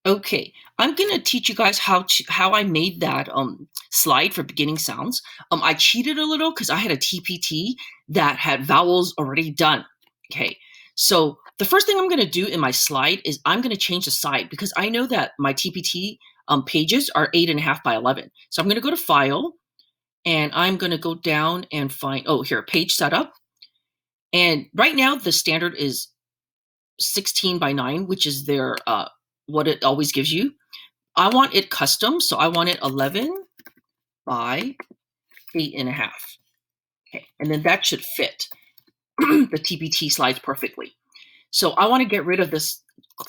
Okay, I'm gonna teach you guys how I made that slide for beginning sounds. I cheated a little because I had a TPT that had vowels already done. Okay, so the first thing I'm gonna do in my slide is I'm gonna change the side because I know that my TPT pages are 8.5 by 11. So I'm gonna go to File and I'm gonna go down and find here Page Setup. And right now the standard is 16 by 9, which is their what it always gives you. I want it custom, so I want it 11 by 8.5. Okay, and then that should fit the TPT slides perfectly. So I want to get rid of this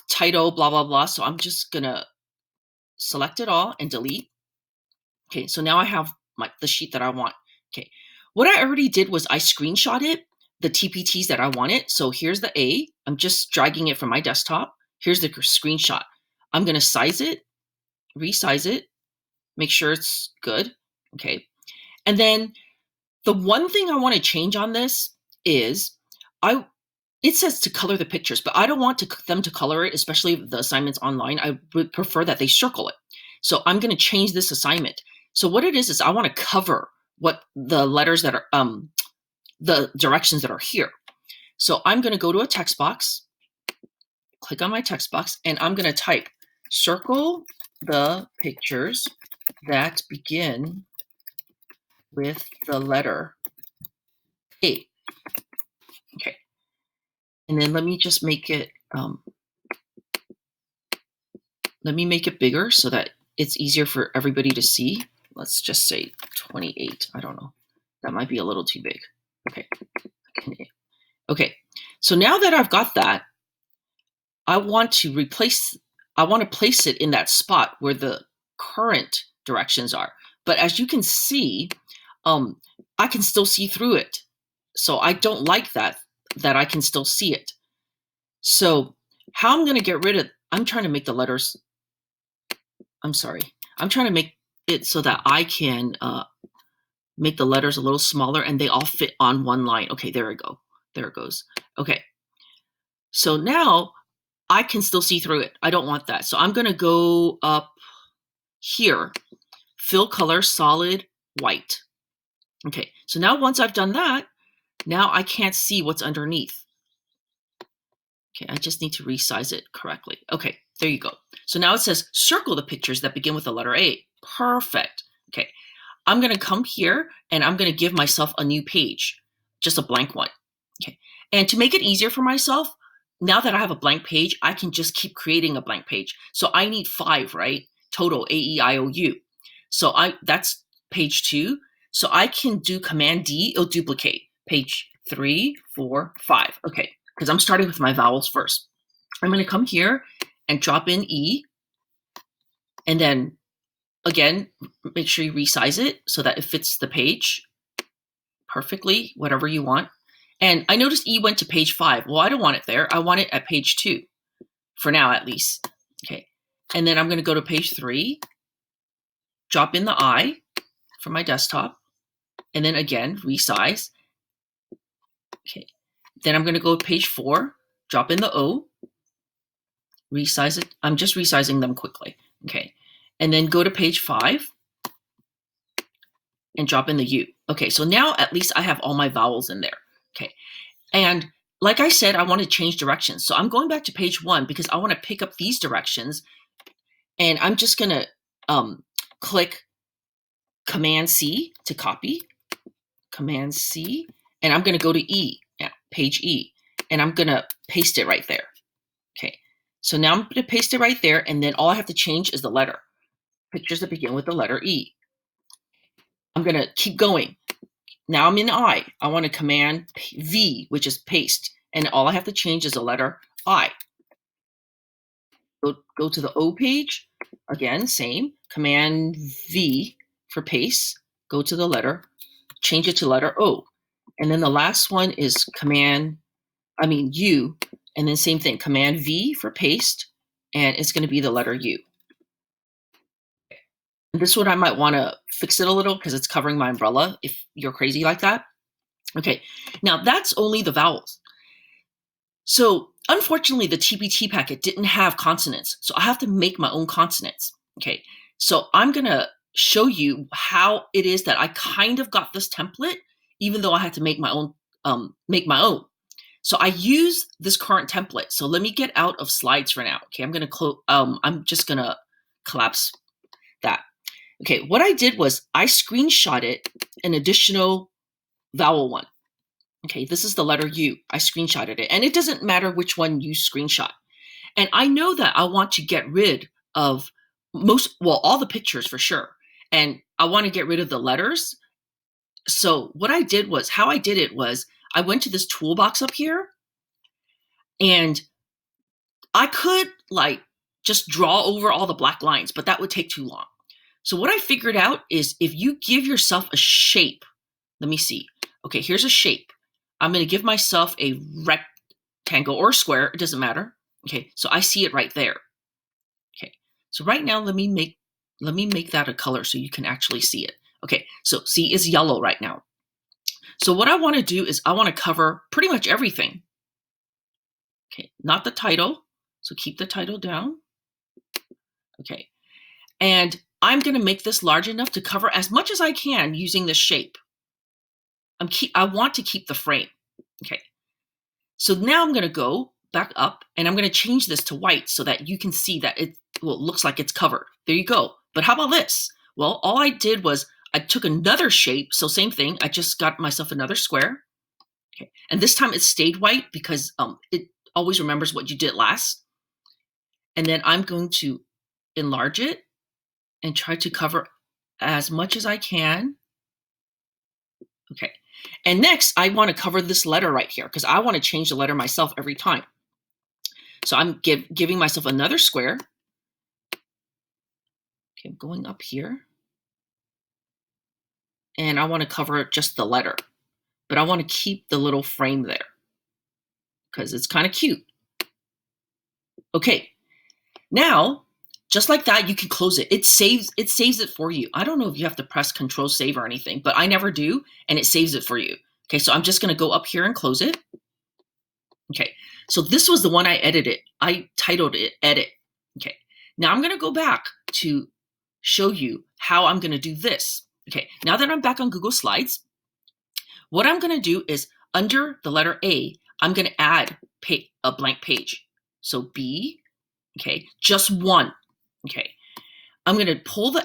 title, blah, blah, blah. So I'm just gonna select it all and delete. Okay, so now I have the sheet that I want. Okay, what I already did was I screenshotted the TPTs that I wanted. So here's the A. I'm just dragging it from my desktop. Here's the screenshot. I'm gonna size it, resize it, make sure it's good. Okay, and then the one thing I want to change on this is it says to color the pictures, but I don't want them to color it, especially if the assignment's online. I would prefer that they circle it. So I'm going to change this assignment. So what it is I want to cover what the letters that are the directions that are here. So I'm going to go to a text box, click on my text box, and I'm going to type circle the pictures that begin with the letter A. Okay. And then let me just make it, let me make it bigger so that it's easier for everybody to see. Let's just say 28. I don't know. That might be a little too big. Okay. Okay. So now that I've got that, I want to place it in that spot where the current directions are. But as you can see, I can still see through it. So I don't like that I can still see it. So how I'm going to get rid of, I'm trying to make the letters, I'm sorry. I'm trying to make it so that I can make the letters a little smaller and they all fit on one line. Okay, there we go. There it goes. Okay. So now I can still see through it. I don't want that. So I'm going to go up here, fill color, solid, white. Okay. So now once I've done that, now I can't see what's underneath. Okay, I just need to resize it correctly. Okay, there you go. So now it says circle the pictures that begin with the letter A. Perfect. Okay, I'm going to come here and I'm going to give myself a new page, just a blank one. Okay, and to make it easier for myself, now that I have a blank page, I can just keep creating a blank page. So I need 5, right? Total, A-E-I-O-U. So that's page 2. So I can do Command D, it'll duplicate. Page 3, 4, 5. Okay, because I'm starting with my vowels first. I'm going to come here and drop in E. And then, again, make sure you resize it so that it fits the page perfectly, whatever you want. And I noticed E went to page 5. Well, I don't want it there. I want it at page 2, for now at least. Okay. And then I'm going to go to page 3, drop in the I from my desktop, and then again, resize. Okay. Then I'm going to go to page 4, drop in the O, resize it. I'm just resizing them quickly. Okay. And then go to page 5 and drop in the U. Okay. So now at least I have all my vowels in there. Okay. And like I said, I want to change directions. So I'm going back to page 1 because I want to pick up these directions. And I'm just going to click Command C to copy, Command C, and I'm going to go to E, page E, and I'm going to paste it right there. Okay. So now I'm going to paste it right there, and then all I have to change is the letter. Pictures that begin with the letter E. I'm going to keep going. Now I'm in I. I want to Command V, which is paste, and all I have to change is the letter I. Go to the O page. Again, same. Command V for paste. Go to the letter. Change it to letter O. And then the last one is U. And then same thing. Command V for paste. And it's going to be the letter U. And this one I might want to fix it a little because it's covering my umbrella if you're crazy like that. Okay. Now that's only the vowels. So Unfortunately, the TPT packet didn't have consonants, so I have to make my own consonants. Okay, so I'm gonna show you how it is that I kind of got this template, even though I had to make my own. So I use this current template. So let me get out of slides for now. Okay, I'm gonna close. I'm just gonna collapse that. Okay, what I did was I screenshotted an additional vowel one. Okay, this is the letter U. I screenshotted it, and it doesn't matter which one you screenshot. And I know that I want to get rid of all the pictures for sure. And I want to get rid of the letters. So what I did was, how I did it was, I went to this toolbox up here, and I could like just draw over all the black lines, but that would take too long. So what I figured out is if you give yourself a shape, let me see. Okay, here's a shape. I'm going to give myself a rectangle or square. It doesn't matter. Okay, so I see it right there. Okay, so right now let me make that a color so you can actually see it. Okay, so see, it's yellow right now. So what I want to do is I want to cover pretty much everything. Okay, not the title. So keep the title down. Okay, and I'm going to make this large enough to cover as much as I can using this shape. I want to keep the frame. Okay, so now I'm going to go back up and I'm going to change this to white so that you can see that it looks like it's covered. There you go. But how about this? Well, all I did was I took another shape. So same thing. I just got myself another square. Okay, and this time it stayed white because it always remembers what you did last. And then I'm going to enlarge it and try to cover as much as I can. Okay. And next, I want to cover this letter right here because I want to change the letter myself every time. So I'm giving myself another square. Okay, I'm going up here. And I want to cover just the letter. But I want to keep the little frame there because it's kind of cute. Okay. Now, just like that, you can close it. It saves it for you. I don't know if you have to press Control Save or anything, but I never do, and it saves it for you. Okay, so I'm just going to go up here and close it. Okay, so this was the one I edited. I titled it Edit. Okay, now I'm going to go back to show you how I'm going to do this. Okay, now that I'm back on Google Slides, what I'm going to do is under the letter A, I'm going to add a blank page. So B, okay, just one. Okay, I'm going to pull the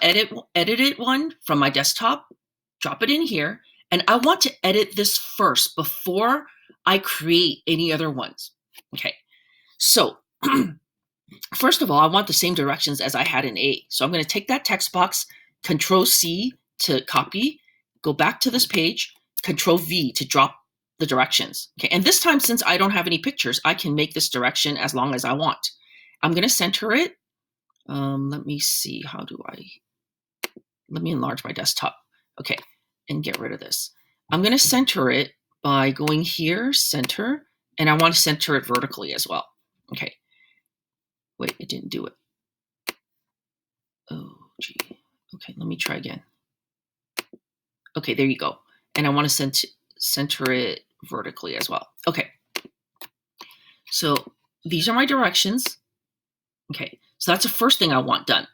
edited one from my desktop, drop it in here, and I want to edit this first before I create any other ones. Okay, so first of all, I want the same directions as I had in A. So I'm going to take that text box, Control C to copy, go back to this page, Control V to drop the directions. Okay, and this time, since I don't have any pictures, I can make this direction as long as I want. I'm going to center it. Let me see, let me enlarge my desktop. Okay, and get rid of this. I'm going to center it by going here, center, and I want to center it vertically as well. Okay, wait, it didn't do it. Oh, gee. Okay, let me try again. Okay, there you go. And I want to center it vertically as well. Okay, so these are my directions. Okay, so that's the first thing I want done.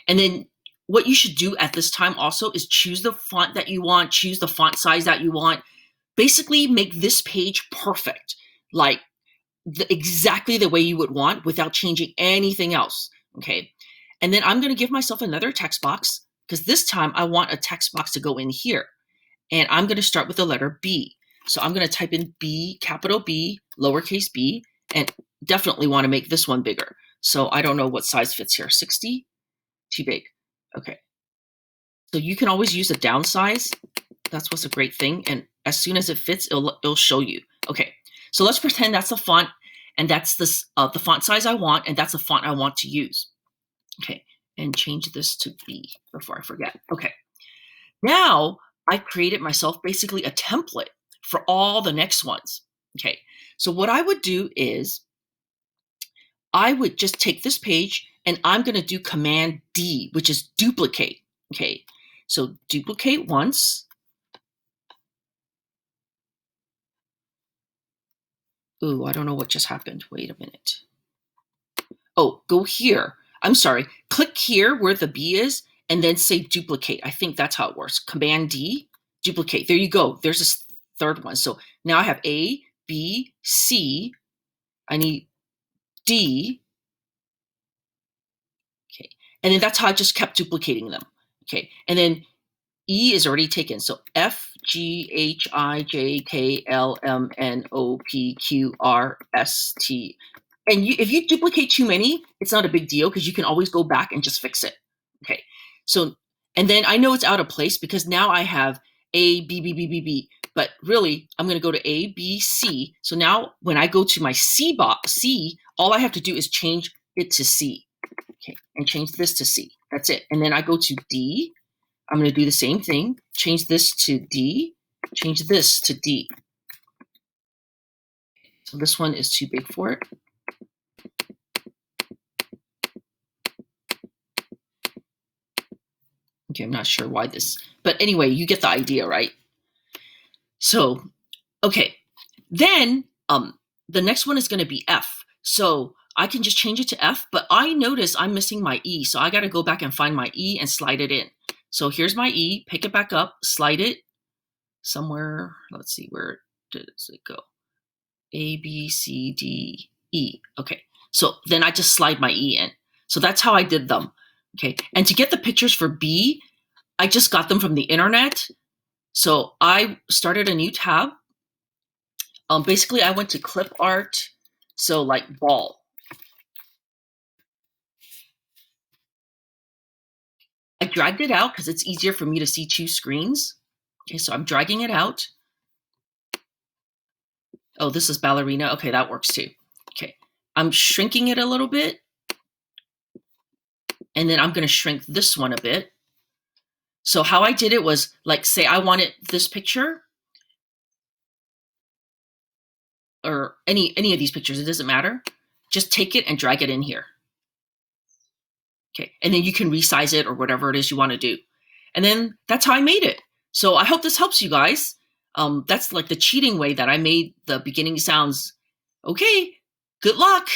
And then what you should do at this time also is choose the font that you want, choose the font size that you want. Basically make this page perfect, like exactly the way you would want without changing anything else, okay? And then I'm gonna give myself another text box because this time I want a text box to go in here. And I'm gonna start with the letter B. So I'm gonna type in B, capital B, lowercase b, and definitely wanna make this one bigger. So I don't know what size fits here, 60? Too big. Okay. So you can always use a downsize. That's what's a great thing. And as soon as it fits, it'll show you. Okay. So let's pretend that's the font, and that's the font size I want, and that's the font I want to use. Okay. And change this to B before I forget. Okay. Now I created myself basically a template for all the next ones. Okay. So what I would do is I would just take this page and I'm going to do Command D, which is duplicate. Okay, so duplicate once. Ooh, I don't know what just happened. Wait a minute. Oh, go here. I'm sorry. Click here where the B is and then say duplicate. I think that's how it works. Command D, duplicate. There you go. There's this third one. So now I have A, B, C. I need D. Okay. And then that's how I just kept duplicating them. Okay. And then E is already taken. So F, G, H, I, J, K, L, M, N, O, P, Q, R, S, T. And if you duplicate too many, it's not a big deal because you can always go back and just fix it. Okay. So, and then I know it's out of place because now I have A, B, B, B, B, B. But really, I'm going to go to A, B, C. So now when I go to my C box, C, all I have to do is change it to C. Okay. And change this to C. That's it. And then I go to D. I'm going to do the same thing. Change this to D. Change this to D. So this one is too big for it. Okay, I'm not sure why this, but anyway, you get the idea, right? So, okay, then the next one is going to be F. So I can just change it to F, but I notice I'm missing my E, so I got to go back and find my E and slide it in. So here's my E, pick it back up, slide it somewhere. Let's see, where does it go? A, B, C, D, E. Okay, so then I just slide my E in. So that's how I did them. Okay, and to get the pictures for B, I just got them from the internet. So I started a new tab. Basically, I went to clip art, so like ball. I dragged it out because it's easier for me to see two screens. Okay, so I'm dragging it out. Oh, this is ballerina. Okay, that works too. Okay, I'm shrinking it a little bit. And then I'm going to shrink this one a bit. So how I did it was, like, say I wanted this picture or any of these pictures, it doesn't matter. Just take it and drag it in here. Okay, and then you can resize it or whatever it is you want to do. And then that's how I made it. So I hope this helps you guys. That's like the cheating way that I made the beginning sounds. Okay, good luck.